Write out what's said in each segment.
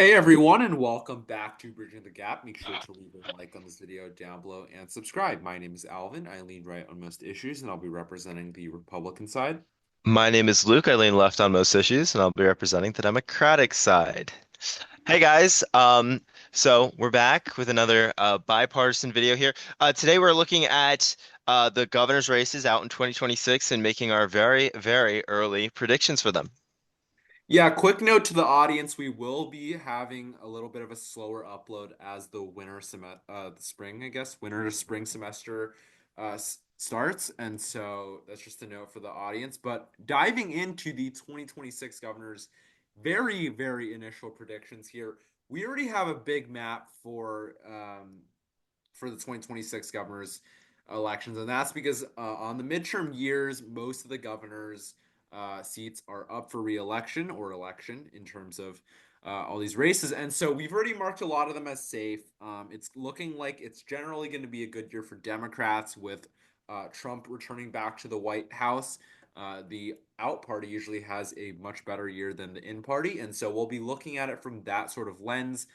Hey everyone, and welcome back to Bridging the Gap. Make sure to leave a like on this video down below and subscribe. My name is Alvin. I lean right on most issues, and I'll be representing the Republican side. My name is Luke. I lean left on most issues, and I'll be representing the Democratic side. Hey guys, so we're back with another bipartisan video here. Today we're looking at the governor's races out in 2026 and making our very, very early predictions for them. Yeah, quick note to the audience: we will be having a little bit of a slower upload as the the spring, I guess, winter to spring semester starts, and so that's just a note for the audience. But diving into the 2026 governors, very, very initial predictions here. We already have a big map for the 2026 governors elections, and that's because on the midterm years, most of the governors seats are up for re-election or election in terms of all these races. And so we've already marked a lot of them as safe. It's looking like it's generally going to be a good year for Democrats with Trump returning back to the White House. The out party usually has a much better year than the in party. And so we'll be looking at it from that sort of lens.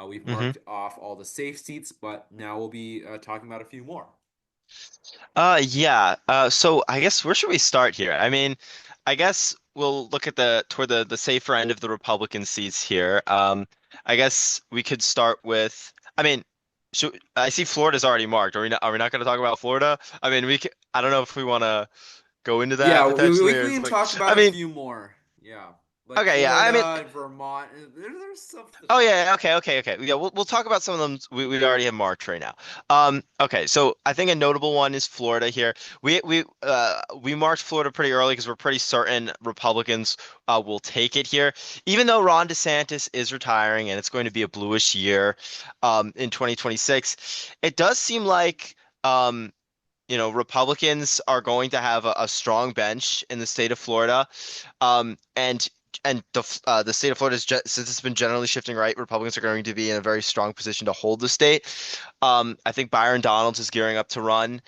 We've hmm marked off all the safe seats, but now we'll be talking about a few more. Yeah. So I guess where should we start here? I mean, I guess we'll look at the safer end of the Republican seats here. I guess we could start with. I mean, I see Florida's already marked. Are we not going to talk about Florida? I mean, I don't know if we want to go into that Yeah, we potentially, or can it's like. talk about I a mean, few more. Yeah, like okay, yeah. I mean, Florida, Vermont. There's stuff to oh talk yeah, about. okay, okay, okay. Yeah, we'll talk about some of them. We already have marked right now. Okay, so I think a notable one is Florida here. We marked Florida pretty early because we're pretty certain Republicans will take it here. Even though Ron DeSantis is retiring and it's going to be a bluish year in 2026, it does seem like Republicans are going to have a strong bench in the state of Florida. And the state of Florida since it's been generally shifting right, Republicans are going to be in a very strong position to hold the state. I think Byron Donalds is gearing up to run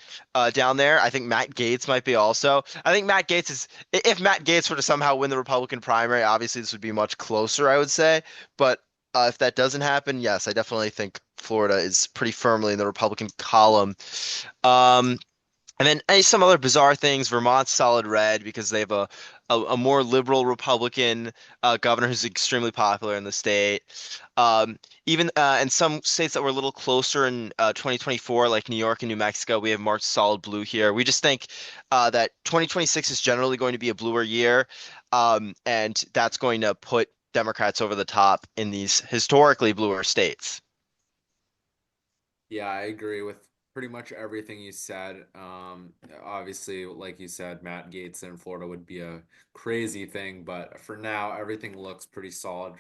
down there. I think Matt Gaetz might be also. I think Matt Gaetz is if Matt Gaetz were to somehow win the Republican primary, obviously this would be much closer, I would say. But if that doesn't happen, yes, I definitely think Florida is pretty firmly in the Republican column. Um, and then some other bizarre things. Vermont's solid red because they have a more liberal Republican governor who's extremely popular in the state. Even in some states that were a little closer in 2024, like New York and New Mexico, we have marked solid blue here. We just think that 2026 is generally going to be a bluer year, and that's going to put Democrats over the top in these historically bluer states. Yeah, I agree with pretty much everything you said. Obviously, like you said, Matt Gaetz in Florida would be a crazy thing, but for now, everything looks pretty solid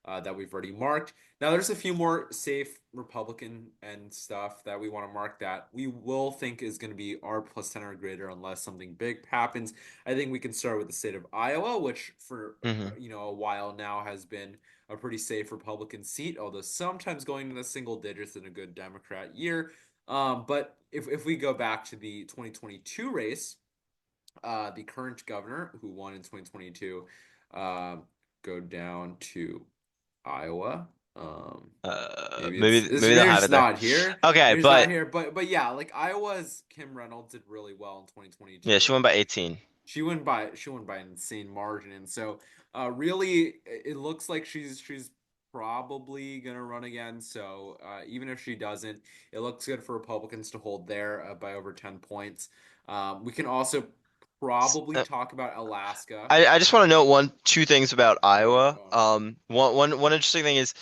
that we've already marked. Now, there's a few more safe Republican and stuff that we want to mark that we will think is going to be R plus 10 or greater unless something big happens. I think we can start with the state of Iowa, which for hmm a while now has been a pretty safe Republican seat, although sometimes going to the single digits in a good Democrat year. But if we go back to the 2022 race, the current governor who won in 2022, go down to Iowa. Maybe they'll Maybe have it's it there. not here. Okay, Maybe it's not but here. But yeah, like Iowa's Kim Reynolds did really well in yeah, 2022, she and won by 18. she won by an insane margin. And so really it looks like she's probably gonna run again. So even if she doesn't, it looks good for Republicans to hold there by over 10 points. We can also probably talk about Alaska. I just want to note two things about Oh yeah, Iowa. go on. One interesting thing is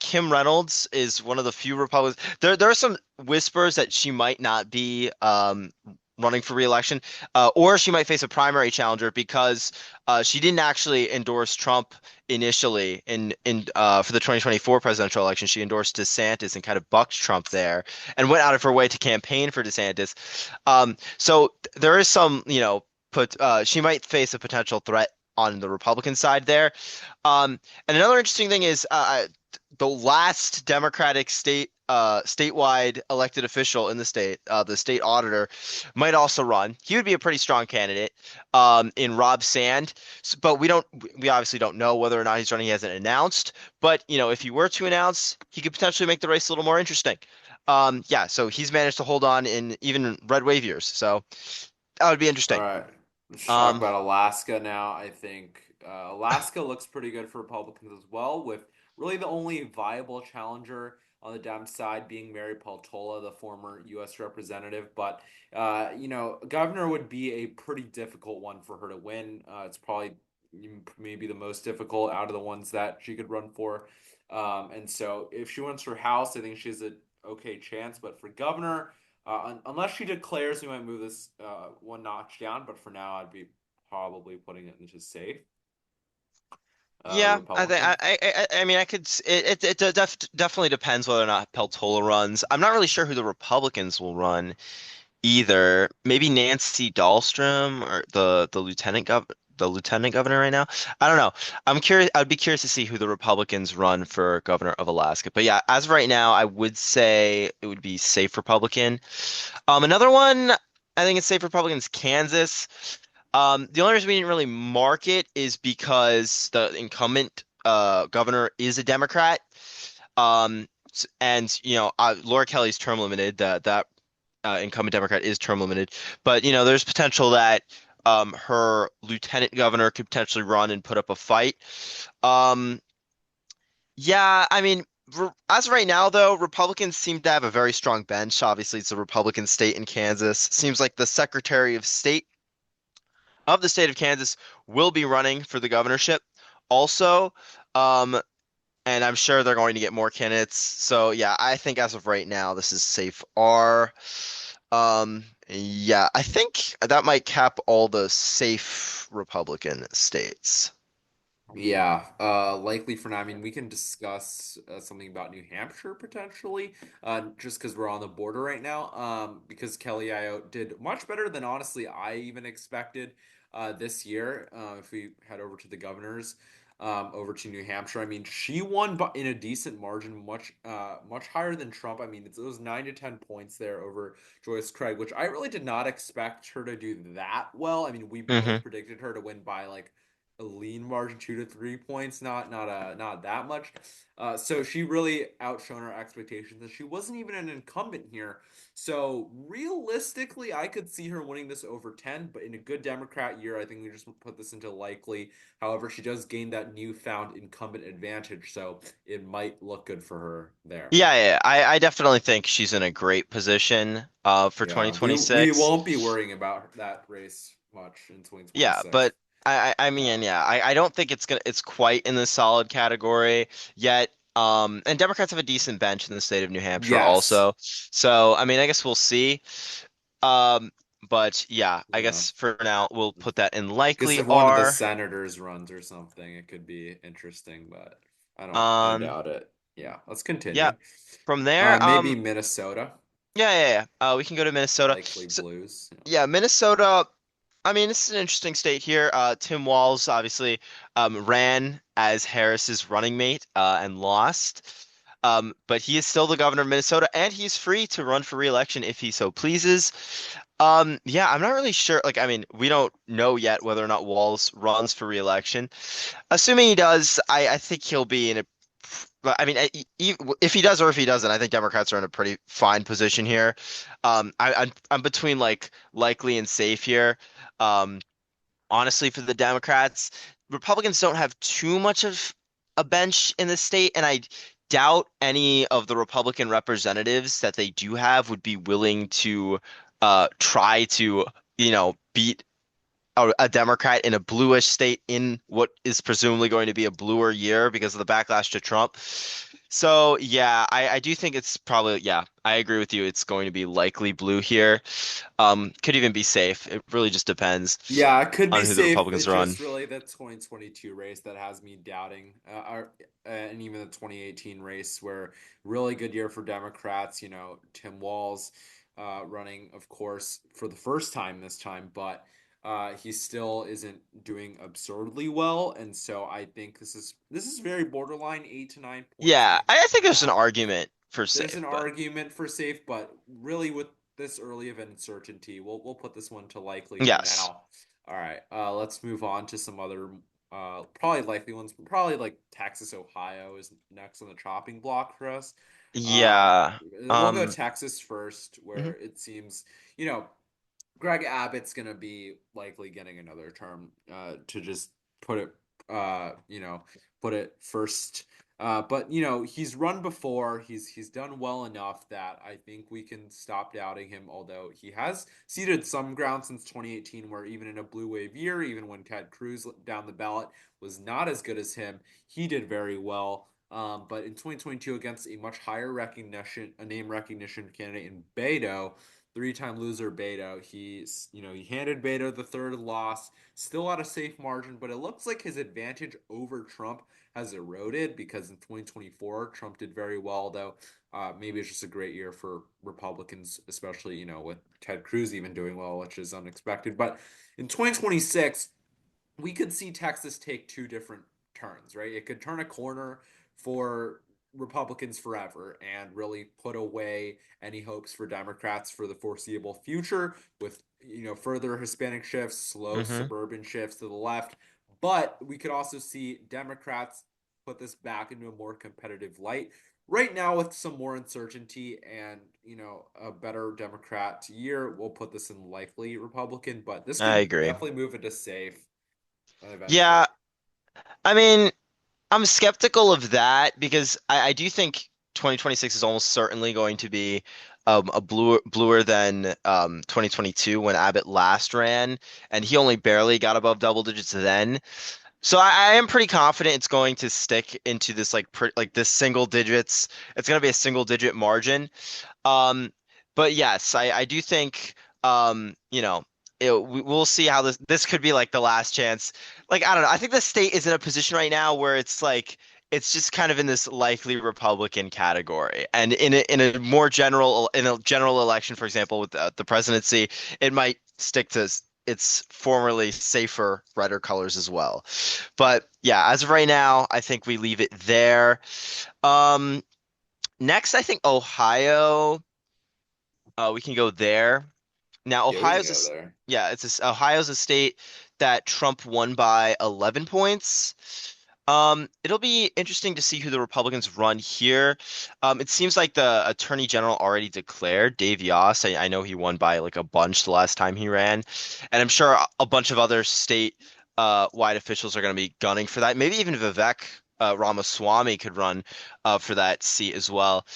Kim Reynolds is one of the few Republicans. There are some whispers that she might not be running for re-election, or she might face a primary challenger because she didn't actually endorse Trump initially in for the 2024 presidential election. She endorsed DeSantis and kind of bucked Trump there, and went out of her way to campaign for DeSantis. So there is some, she might face a potential threat on the Republican side there. And another interesting thing is the last Democratic state statewide elected official in the state, the state auditor, might also run. He would be a pretty strong candidate in Rob Sand. But we obviously don't know whether or not he's running. He hasn't announced. But if he were to announce, he could potentially make the race a little more interesting. Yeah, so he's managed to hold on in even red wave years. So that would be All interesting. right, let's talk Um, about Alaska now. I think Alaska looks pretty good for Republicans as well, with really the only viable challenger on the Dem side being Mary Peltola, the former U.S. representative. But governor would be a pretty difficult one for her to win. It's probably maybe the most difficult out of the ones that she could run for. And so if she wins for House, I think she has a okay chance. But for governor, unless she declares we might move this one notch down, but for now, I'd be probably putting it into safe yeah, I think Republican. I mean I could definitely depends whether or not Peltola runs. I'm not really sure who the Republicans will run either. Maybe Nancy Dahlstrom or the lieutenant governor right now. I don't know. I'm curious. I'd be curious to see who the Republicans run for governor of Alaska. But yeah, as of right now, I would say it would be safe Republican. Another one I think it's safe Republican is Kansas. The only reason we didn't really mark it is because the incumbent governor is a Democrat. And Laura Kelly's term limited. That incumbent Democrat is term limited, but there's potential that her lieutenant governor could potentially run and put up a fight. Um, yeah, I mean, as of right now, though, Republicans seem to have a very strong bench. Obviously, it's a Republican state in Kansas. Seems like the Secretary of State of the state of Kansas will be running for the governorship also. Um, and I'm sure they're going to get more candidates. So yeah, I think as of right now, this is safe R. Yeah, I think that might cap all the safe Republican states. Yeah, likely for now. I mean, we can discuss something about New Hampshire potentially, just because we're on the border right now. Because Kelly Ayotte did much better than honestly I even expected this year. If we head over to the governors, over to New Hampshire, I mean, she won in a decent margin, much higher than Trump. I mean, it was 9 to 10 points there over Joyce Craig, which I really did not expect her to do that well. I mean, we Hmm. both predicted her to win by like a lean margin, 2 to 3 points, not that much. So she really outshone our expectations, and she wasn't even an incumbent here. So realistically, I could see her winning this over 10, but in a good Democrat year, I think we just put this into likely. However, she does gain that newfound incumbent advantage, so it might look good for her there. Yeah, I definitely think she's in a great position for Yeah, we 2026. won't be worrying about that race much in Yeah, 2026. but I mean, Yeah. yeah, I don't think it's quite in the solid category yet. And Democrats have a decent bench in the state of New Hampshire Yes. also. So, I mean, I guess we'll see. Um, but yeah, I Yeah. guess for now we'll put that in Guess likely if one of the R. senators runs or something, it could be interesting, but I Um, doubt it. Yeah, let's yeah, continue. from there, Maybe Minnesota, we can go to Minnesota. likely So, Blues. yeah, Minnesota. I mean, this is an interesting state here. Tim Walz obviously ran as Harris's running mate and lost. But he is still the governor of Minnesota, and he's free to run for re-election if he so pleases. Yeah, I'm not really sure. Like, I mean, we don't know yet whether or not Walz runs for re-election. Assuming he does, I think he'll be in a. But I mean, if he does or if he doesn't, I think Democrats are in a pretty fine position here. I'm between like likely and safe here. Um, Honestly, for the Democrats, Republicans don't have too much of a bench in the state, and I doubt any of the Republican representatives that they do have would be willing to try to, beat a Democrat in a bluish state in what is presumably going to be a bluer year because of the backlash to Trump. So yeah, I do think it's probably yeah, I agree with you. It's going to be likely blue here. Could even be safe. It really just depends Yeah, it could be on who the safe. Republicans It's run. just really the 2022 race that has me doubting, and even the 2018 race, where really good year for Democrats. Tim Walz running, of course, for the first time this time, but he still isn't doing absurdly well, and so I think this is very borderline, 8 to 9 points, Yeah, maybe I think even there's an that. argument for there's safe, an but argument for safe, but really with this early of uncertainty, we'll put this one to likely for yes. now. All right, let's move on to some other probably likely ones. Probably like Texas, Ohio is next on the chopping block for us. Uh, Yeah. we'll go Um, Texas first, mhm. where it seems, you know, Greg Abbott's gonna be likely getting another term, to just put it, put it first. But he's run before. He's done well enough that I think we can stop doubting him. Although he has ceded some ground since 2018, where even in a blue wave year, even when Ted Cruz down the ballot was not as good as him, he did very well. But in 2022, against a much higher recognition, a name recognition candidate in Beto, three-time loser Beto. He handed Beto the third loss, still at a safe margin, but it looks like his advantage over Trump has eroded because in 2024 Trump did very well, though. Maybe it's just a great year for Republicans, especially with Ted Cruz even doing well, which is unexpected. But in 2026, we could see Texas take two different turns, right? It could turn a corner for Republicans forever and really put away any hopes for Democrats for the foreseeable future with further Hispanic shifts, slow Mhm. suburban shifts to the left. But we could also see Democrats put this back into a more competitive light. Right now, with some more uncertainty and a better Democrat year, we'll put this in likely Republican, but this I could agree. definitely move into safe eventually. Yeah, I mean, I'm skeptical of that because I do think 2026 is almost certainly going to be a bluer than 2022 when Abbott last ran, and he only barely got above double digits then. So I am pretty confident it's going to stick into this like this single digits. It's going to be a single digit margin. Um, but yes, I do think we'll see how this could be like the last chance. Like I don't know. I think the state is in a position right now where it's like it's just kind of in this likely Republican category. And in a more general election, for example, with the presidency, it might stick to its formerly safer redder colors as well. But yeah, as of right now, I think we leave it there. Um, Next, I think Ohio. We can go there. Now, Yeah, we can go there. yeah, Ohio's a state that Trump won by 11 points. It'll be interesting to see who the Republicans run here. It seems like the Attorney General already declared Dave Yost. I know he won by like a bunch the last time he ran, and I'm sure a bunch of other state wide officials are going to be gunning for that. Maybe even Vivek Ramaswamy could run for that seat as well.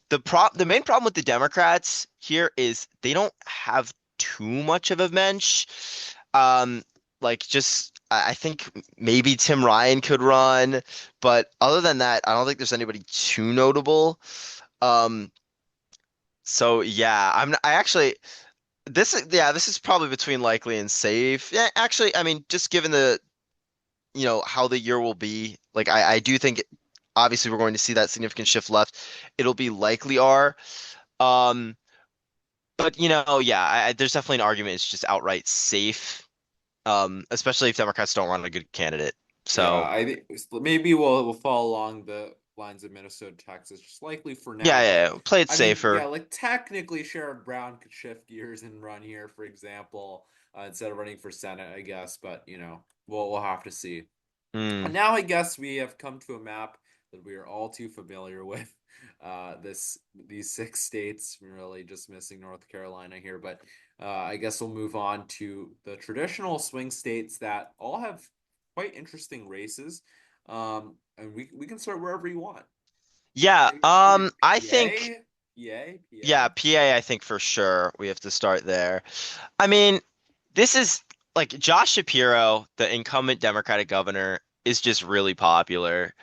The main problem with the Democrats here is they don't have too much of a bench. Um, like just I think maybe Tim Ryan could run, but other than that, I don't think there's anybody too notable. Um, so yeah, I actually this is probably between likely and safe. Yeah, actually, I mean, just given the how the year will be, like I do think obviously we're going to see that significant shift left. It'll be likely R. Um, but yeah, there's definitely an argument it's just outright safe, especially if Democrats don't run a good candidate. Yeah, So I think maybe we'll follow along the lines of Minnesota, Texas, just likely for yeah, now. yeah, But yeah, play it I mean, yeah, safer. like technically, Sherrod Brown could shift gears and run here, for example, instead of running for Senate, I guess. But we'll have to see. And Hmm. now I guess we have come to a map that we are all too familiar with. These six states, we're really just missing North Carolina here, but I guess we'll move on to the traditional swing states that all have quite interesting races. And we can start wherever you want. Yeah, Maybe I think PA, yeah, PA, I think for sure we have to start there. I mean, this is like Josh Shapiro, the incumbent Democratic governor, is just really popular.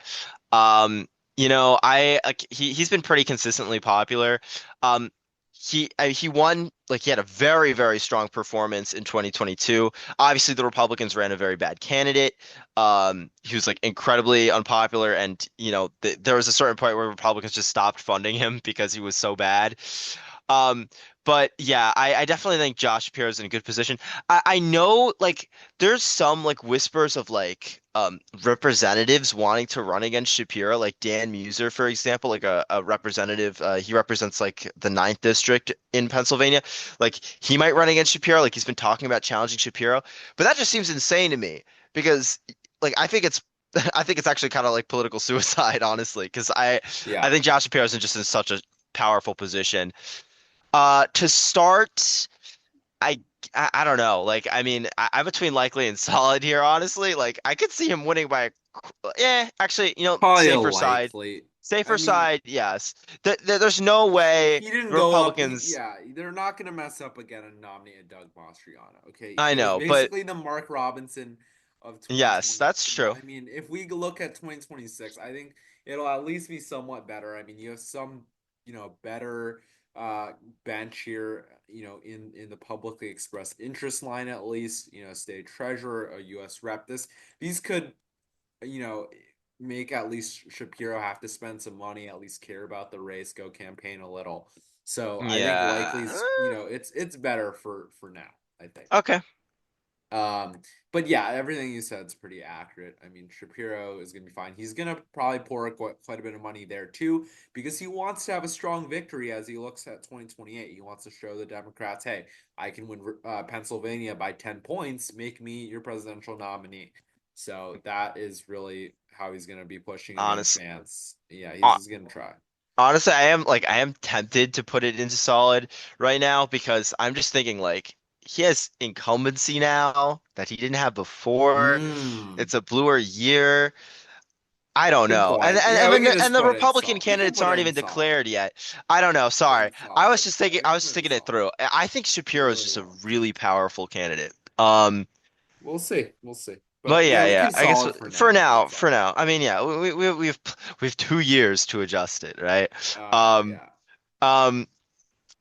I like he's been pretty consistently popular. Um, he won like he had a very strong performance in 2022. Obviously, the Republicans ran a very bad candidate. He was like incredibly unpopular, and there was a certain point where Republicans just stopped funding him because he was so bad. Um, but yeah, I definitely think Josh Shapiro's in a good position. I know like there's some like whispers of like representatives wanting to run against Shapiro, like Dan Muser, for example, like a representative. He represents like the ninth district in Pennsylvania. Like he might run against Shapiro, like he's been talking about challenging Shapiro. But that just seems insane to me because like I think it's I think it's actually kind of like political suicide, honestly, because I Yeah. think Josh Shapiro's just in such a powerful position. To start, I, I don't know. Like, I mean, I'm between likely and solid here, honestly. Like, I could see him winning by, yeah, actually, Probably a safer side. likely. I Safer mean, side, yes. There's no way he didn't the go up. Republicans. Yeah, they're not going to mess up again and nominate Doug Mastriano. Okay, I he was know, but basically the Mark Robinson of yes, that's 2022. true. I mean, if we look at 2026, I think it'll at least be somewhat better. I mean, you have some, better uh bench here, in the publicly expressed interest line at least, state treasurer, a US rep. These could, you know, make at least Shapiro have to spend some money, at least care about the race, go campaign a little. So I think Yeah. likely's, it's better for now, I think. Okay. But yeah, everything you said is pretty accurate. I mean, Shapiro is going to be fine. He's going to probably pour quite a bit of money there too, because he wants to have a strong victory as he looks at 2028. He wants to show the Democrats, hey, I can win Pennsylvania by 10 points, make me your presidential nominee. So that is really how he's going to be pushing against Honest, Vance. Yeah, hon- he's going to try. honestly, I am tempted to put it into solid right now because I'm just thinking like he has incumbency now that he didn't have before. Mm, It's a bluer year. I don't good know. And point. and Yeah, and we can the, just and the put it in Republican solid. We can candidates put it aren't in even solid. declared yet. I don't know. Put it Sorry. in solid. Yeah, we I can was put just it in thinking it solid. through. I think You Shapiro is really just a will. really powerful candidate. We'll see. We'll see. But But yeah, yeah, we yeah. can I guess solid for now. Good for solid. now. I mean, yeah, we have 2 years to adjust it, right? Um, Yeah. um,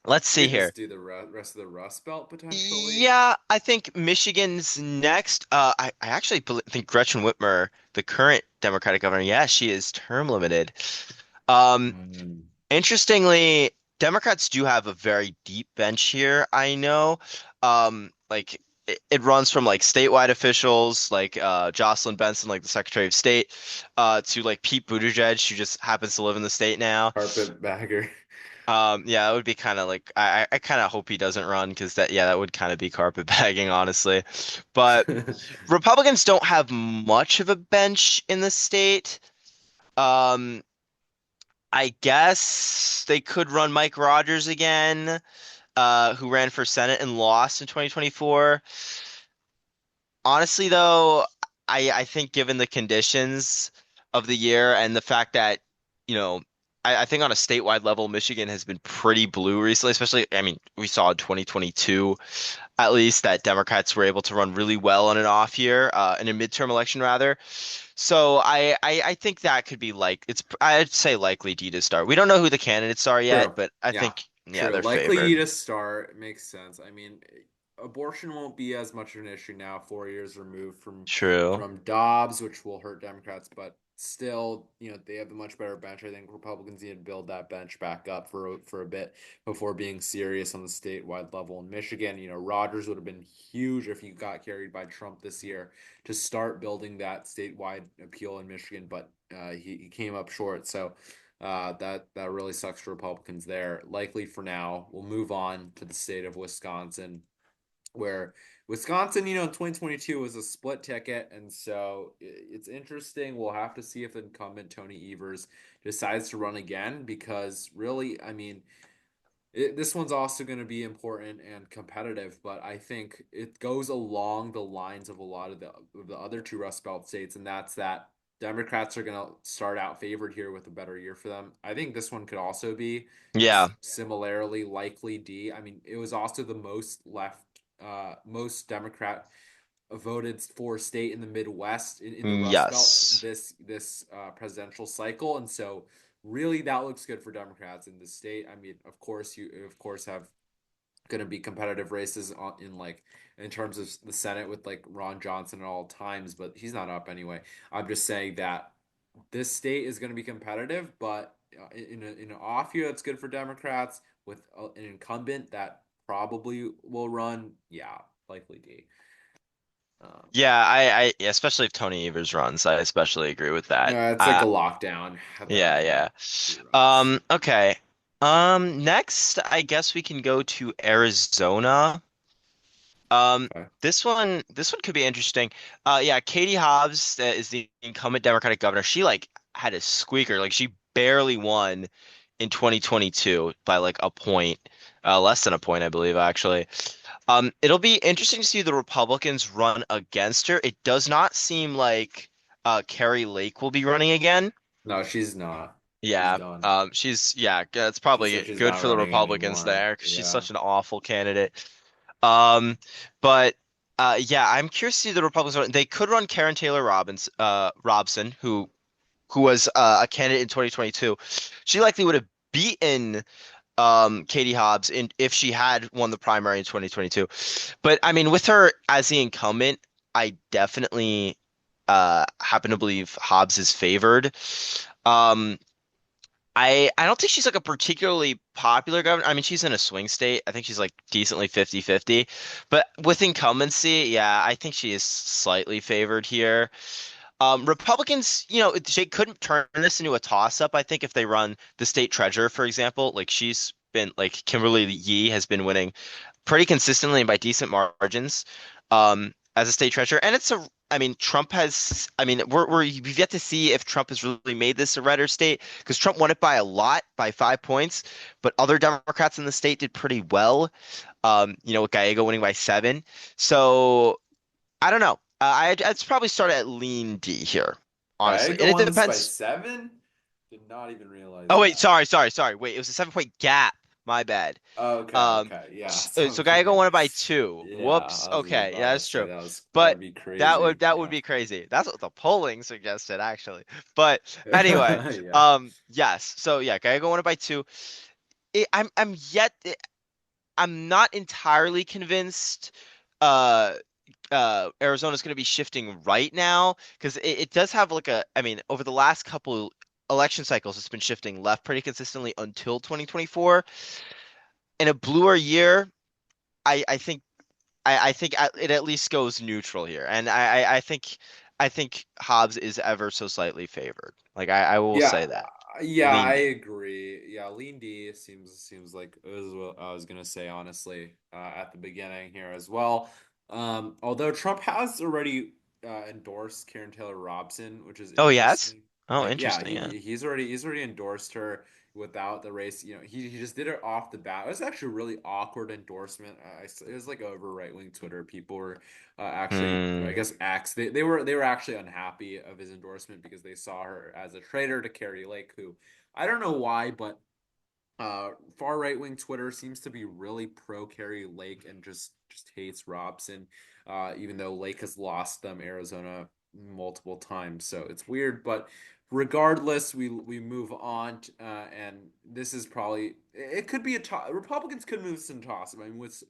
let's We see could here. just do the rest of the Rust Belt potentially. Yeah, I think Michigan's next. I actually think Gretchen Whitmer, the current Democratic governor, yeah, she is term limited. Um, Mm. Interestingly, Democrats do have a very deep bench here. I know. Like it runs from like statewide officials like Jocelyn Benson, like the Secretary of State, to like Pete Buttigieg, who just happens to live in the state now. Carpetbagger. Yeah, it would be kind of like I kind of hope he doesn't run because that would kind of be carpetbagging, honestly. But Republicans don't have much of a bench in the state. Um, I guess they could run Mike Rogers again, who ran for Senate and lost in 2024. Honestly, though, I think given the conditions of the year and the fact that, you know, I think on a statewide level, Michigan has been pretty blue recently, especially, I mean, we saw in 2022 at least that Democrats were able to run really well in an off year, in a midterm election rather. So I think that could be like I'd say likely D to start. We don't know who the candidates are yet, True. but I Yeah. think yeah, True. they're Likely favored. you to start makes sense. I mean, abortion won't be as much of an issue now, 4 years removed from True. Dobbs, which will hurt Democrats, but still, they have a much better bench. I think Republicans need to build that bench back up for a bit before being serious on the statewide level. In Michigan, Rogers would have been huge if he got carried by Trump this year to start building that statewide appeal in Michigan, but he came up short. So that really sucks for Republicans there. Likely for now, we'll move on to the state of Wisconsin, where Wisconsin, 2022 was a split ticket, and so it's interesting. We'll have to see if incumbent Tony Evers decides to run again, because really, I mean, this one's also going to be important and competitive, but I think it goes along the lines of a lot of the other two Rust Belt states, and that's that Democrats are going to start out favored here with a better year for them. I think this one could also be Yeah. similarly likely D. I mean, it was also the most Democrat voted for state in the Midwest in the Rust Belt Yes. this presidential cycle, and so really that looks good for Democrats in the state. I mean, of course you have going to be competitive races in terms of the Senate with like Ron Johnson at all times, but he's not up anyway. I'm just saying that this state is going to be competitive, but in an off year, that's good for Democrats. with an incumbent that probably will run, yeah, likely D. Um, Yeah, yeah, especially if Tony Evers runs, I especially agree with that. it's like a lockdown at Yeah, that yeah. point if he runs. Okay. Next, I guess we can go to Arizona. Okay. This one could be interesting. Yeah, Katie Hobbs is the incumbent Democratic governor. She like had a squeaker, like she barely won in 2022 by like a point, less than a point, I believe, actually. It'll be interesting to see the Republicans run against her. It does not seem like Carrie Lake will be running again. No, she's not. She's Yeah, done. it's She said probably she's good not for the running Republicans anymore. there because she's Yeah. such an awful candidate. Um, but yeah, I'm curious to see the Republicans run. They could run Karen Taylor Robson, who was a candidate in 2022. She likely would have beaten Katie Hobbs in if she had won the primary in 2022. But I mean, with her as the incumbent, I definitely happen to believe Hobbs is favored. Um, I don't think she's like a particularly popular governor. I mean, she's in a swing state. I think she's like decently 50-50. But with incumbency, yeah, I think she is slightly favored here. Republicans, they couldn't turn this into a toss-up, I think, if they run the state treasurer, for example. Like she's been like Kimberly Yee has been winning pretty consistently and by decent margins as a state treasurer. And I mean, Trump has, I mean, we've yet to see if Trump has really made this a redder state because Trump won it by a lot, by 5 points, but other Democrats in the state did pretty well. With Gallego winning by 7. So I don't know. I'd probably start at lean D here, honestly. Gallego And it won this by depends. 7? Did not even realize Oh, wait, that. sorry. Wait, it was a 7 point gap. My bad. Oh, okay, Um, okay. Yeah, so Gallego 7 point. won it by 2. Yeah, Whoops. Okay, yeah, about to that's say true. that would But be that would crazy. that would Yeah. be crazy. That's what the polling suggested, actually. But anyway, Yeah. yes. So yeah, Gallego won it by 2. I'm not entirely convinced. Uh, Arizona's going to be shifting right now because it does have like I mean, over the last couple election cycles, it's been shifting left pretty consistently until 2024. In a bluer year, I think it at least goes neutral here, and I think Hobbs is ever so slightly favored. Like I will Yeah, say that. yeah, Lean I D. agree. Yeah, lean D seems like it was what I was gonna say honestly at the beginning here as well. Although Trump has already endorsed Karen Taylor Robson, which is Oh, yes. interesting. Oh, Like, yeah, interesting. Yeah. he's already endorsed her without the race. He just did it off the bat. It was actually a really awkward endorsement. It was like over right-wing Twitter. People were actually, I Hmm. guess, they were actually unhappy of his endorsement because they saw her as a traitor to Carrie Lake, who I don't know why, but far right-wing Twitter seems to be really pro Carrie Lake and just hates Robson, even though Lake has lost them Arizona multiple times. So it's weird, but regardless, we move on, and this is probably it could be a toss. Republicans could move some toss. I mean, with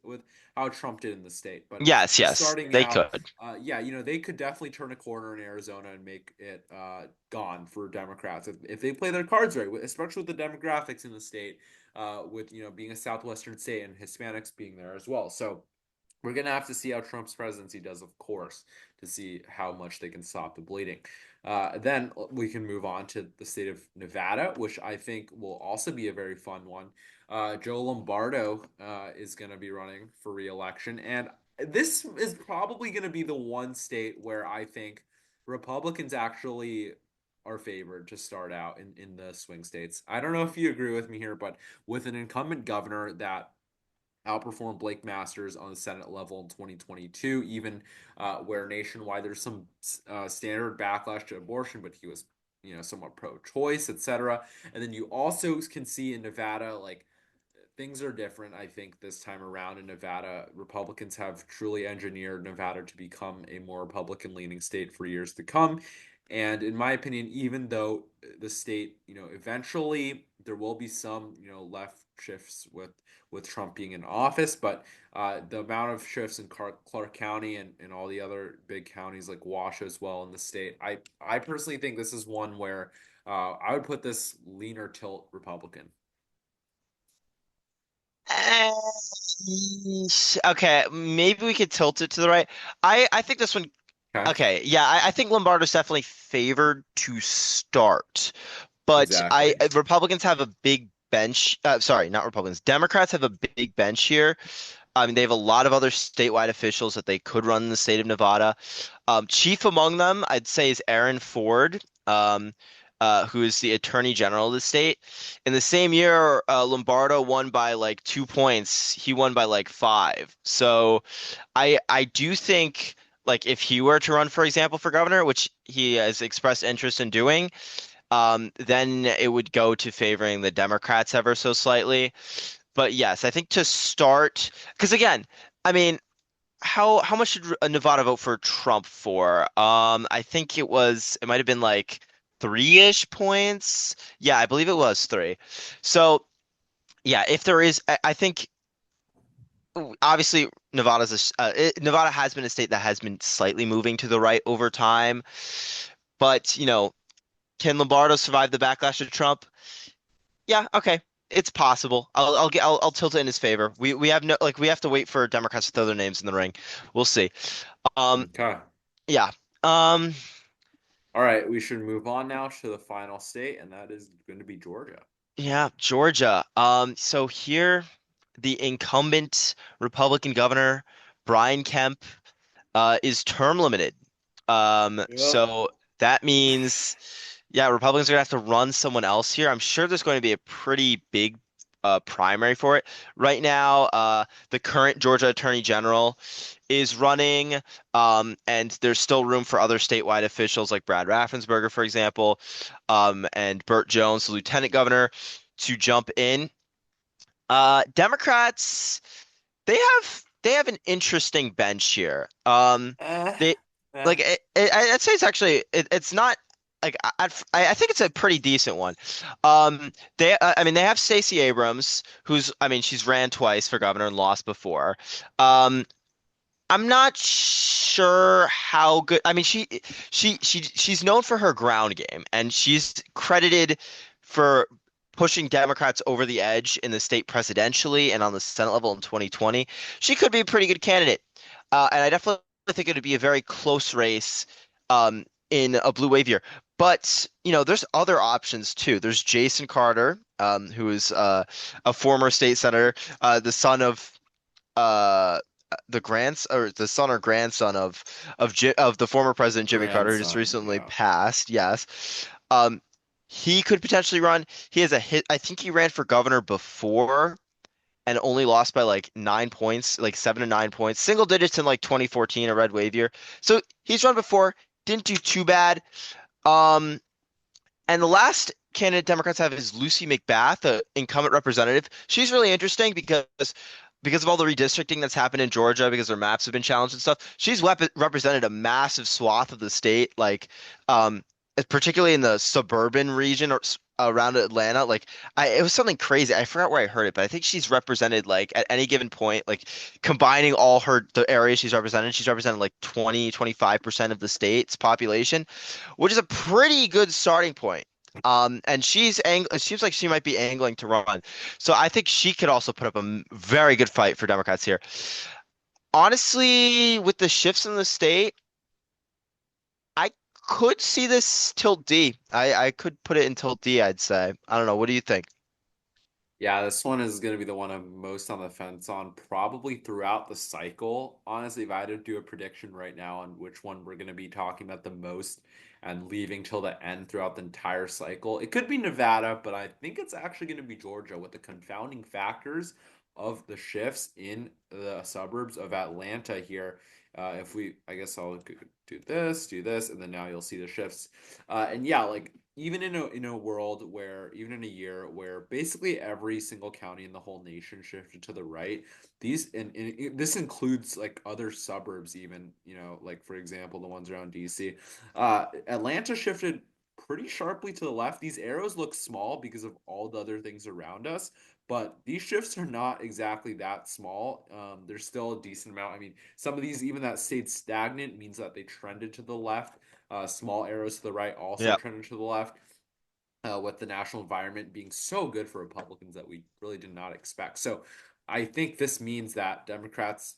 how Trump did in the state, but Yes, just yes, starting they out, could. yeah, they could definitely turn a corner in Arizona and make it gone for Democrats if they play their cards right, especially with the demographics in the state, with being a southwestern state and Hispanics being there as well. So we're gonna have to see how Trump's presidency does, of course, to see how much they can stop the bleeding. Then we can move on to the state of Nevada, which I think will also be a very fun one. Joe Lombardo is going to be running for re-election, and this is probably going to be the one state where I think Republicans actually are favored to start out in the swing states. I don't know if you agree with me here, but with an incumbent governor that outperformed Blake Masters on the Senate level in 2022, even where nationwide there's some standard backlash to abortion, but he was, somewhat pro-choice, etc. And then you also can see in Nevada, like things are different, I think, this time around in Nevada. Republicans have truly engineered Nevada to become a more Republican leaning state for years to come. And in my opinion, even though the state, eventually there will be some, left shifts with Trump being in office, but the amount of shifts in Clark County and all the other big counties like Washoe as well in the state, I personally think this is one where I would put this leaner tilt Republican. Eh, Okay, maybe we could tilt it to the right. I think this one. Okay. Okay, yeah, I think Lombardo's definitely favored to start, but I Exactly. Republicans have a big bench. Sorry, not Republicans. Democrats have a big bench here. I mean, they have a lot of other statewide officials that they could run in the state of Nevada. Chief among them, I'd say, is Aaron Ford, who is the Attorney General of the state. In the same year, Lombardo won by like 2 points. He won by like five. So I do think like if he were to run, for example, for governor, which he has expressed interest in doing, then it would go to favoring the Democrats ever so slightly. But yes, I think to start, because again, I mean, how much did Nevada vote for Trump for? I think it might have been like three-ish points. Yeah, I believe it was three. So yeah, if there is, I think obviously Nevada has been a state that has been slightly moving to the right over time, but can Lombardo survive the backlash of Trump? Yeah, okay. It's possible. I'll tilt it in his favor. We have no like we have to wait for Democrats to throw their names in the ring. We'll see. Um Okay. yeah. Um All right, we should move on now to the final state, and that is going to be Georgia. yeah, Georgia. So here the incumbent Republican governor Brian Kemp is term limited. Yep. So that means, yeah, Republicans are gonna have to run someone else here. I'm sure there's going to be a pretty big primary for it. Right now, the current Georgia Attorney General is running, and there's still room for other statewide officials like Brad Raffensperger, for example, and Burt Jones, the lieutenant governor, to jump in. Democrats. They have an interesting bench here. Eh, They eh. like I'd say it's not like I think it's a pretty decent one. I mean they have Stacey Abrams, who's I mean she's ran twice for governor and lost before. Um, I'm not sure how good. I mean, she's known for her ground game, and she's credited for pushing Democrats over the edge in the state presidentially and on the Senate level in 2020. She could be a pretty good candidate, and I definitely think it would be a very close race in a blue wave year. But there's other options too. There's Jason Carter, who is a former state senator, the son of uh the son or grandson of the former president Jimmy Carter, who just Grandson, recently yeah. passed. Yes, um, he could potentially run. He has a hit. I think he ran for governor before and only lost by like 9 points, like 7 to 9 points, single digits in like 2014, a red wave year. So he's run before, didn't do too bad. Um, and the last candidate Democrats have is Lucy McBath, the incumbent representative. She's really interesting because of all the redistricting that's happened in Georgia, because their maps have been challenged and stuff. She's represented a massive swath of the state, like um, particularly in the suburban region or around Atlanta. Like it was something crazy. I forgot where I heard it, but I think she's represented like at any given point, like combining all the areas she's represented like 20-25% of the state's population, which is a pretty good starting point. And it seems like she might be angling to run. So I think she could also put up a very good fight for Democrats here. Honestly, with the shifts in the state, I could see this tilt D. I could put it in tilt D, I'd say. I don't know. What do you think? Yeah, this one is going to be the one I'm most on the fence on, probably throughout the cycle. Honestly, if I had to do a prediction right now on which one we're going to be talking about the most and leaving till the end throughout the entire cycle, it could be Nevada, but I think it's actually going to be Georgia with the confounding factors of the shifts in the suburbs of Atlanta here. I guess I'll do this, and then now you'll see the shifts. And yeah, like even in a world where even in a year where basically every single county in the whole nation shifted to the right, this includes like other suburbs, even like for example the ones around DC. Atlanta shifted pretty sharply to the left. These arrows look small because of all the other things around us, but these shifts are not exactly that small. There's still a decent amount. I mean, some of these, even that stayed stagnant, means that they trended to the left. Small arrows to the right also Yeah. trended to the left. With the national environment being so good for Republicans that we really did not expect. So, I think this means that Democrats,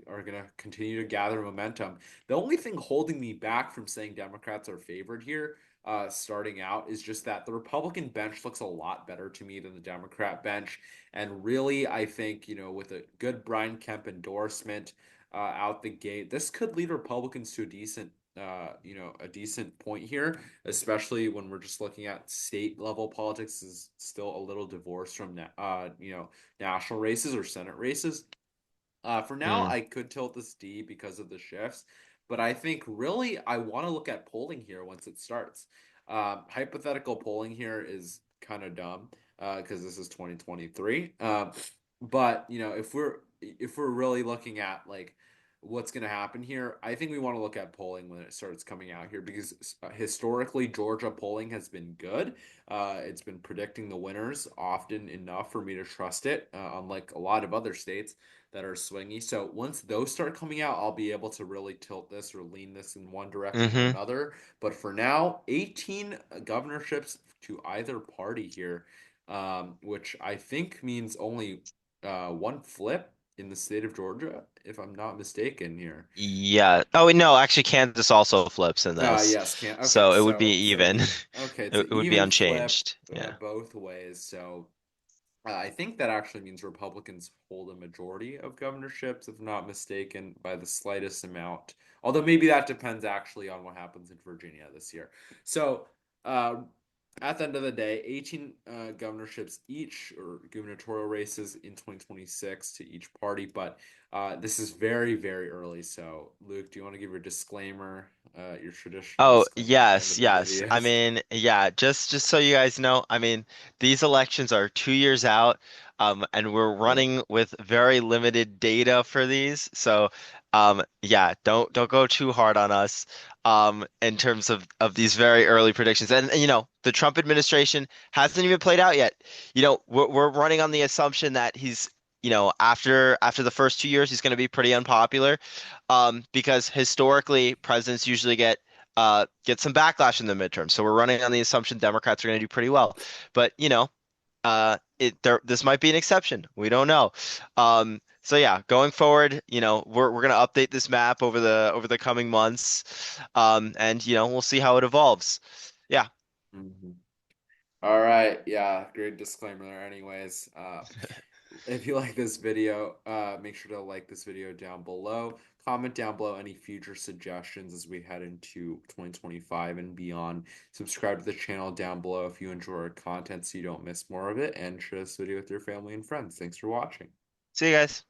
are going to continue to gather momentum. The only thing holding me back from saying Democrats are favored here, starting out, is just that the Republican bench looks a lot better to me than the Democrat bench. And really, I think, with a good Brian Kemp endorsement out the gate, this could lead Republicans to a decent point here, especially when we're just looking at state level politics is still a little divorced from, national races or Senate races. For now, Mm, I could tilt this D because of the shifts, but I think really I want to look at polling here once it starts. Hypothetical polling here is kind of dumb because this is 2023. But if we're really looking at like what's going to happen here, I think we want to look at polling when it starts coming out here because historically Georgia polling has been good. It's been predicting the winners often enough for me to trust it, unlike a lot of other states that are swingy. So once those start coming out, I'll be able to really tilt this or lean this in one direction or hmm. another. But for now, 18 governorships to either party here, which I think means only one flip in the state of Georgia, if I'm not mistaken here. Yeah. Oh, wait, no, actually, Kansas also flips in this, Yes, can't. Okay, so it would so be so even. okay, it's an It would be even flip unchanged. Yeah. both ways. So I think that actually means Republicans hold a majority of governorships, if not mistaken, by the slightest amount. Although maybe that depends actually on what happens in Virginia this year. So, uh, at the end of the day, 18 governorships each, or gubernatorial races in 2026 to each party. But this is very, very early. So, Luke, do you want to give your disclaimer, your traditional Oh, disclaimer at the end yes, of the yes. I videos? mean, yeah, just so you guys know, I mean, these elections are 2 years out, and we're Yep. running with very limited data for these. So, yeah, don't go too hard on us, in terms of these very early predictions. And the Trump administration hasn't even played out yet. We're running on the assumption that he's, after the first 2 years, he's going to be pretty unpopular, because historically presidents usually get some backlash in the midterm. So we're running on the assumption Democrats are going to do pretty well. But this might be an exception. We don't know. So yeah, going forward, we're going to update this map over the coming months, and we'll see how it evolves. Yeah. Mhm. All right. Yeah, great disclaimer there. Anyways, if you like this video, make sure to like this video down below. Comment down below any future suggestions as we head into 2025 and beyond. Subscribe to the channel down below if you enjoy our content so you don't miss more of it. And share this video with your family and friends. Thanks for watching. See you guys.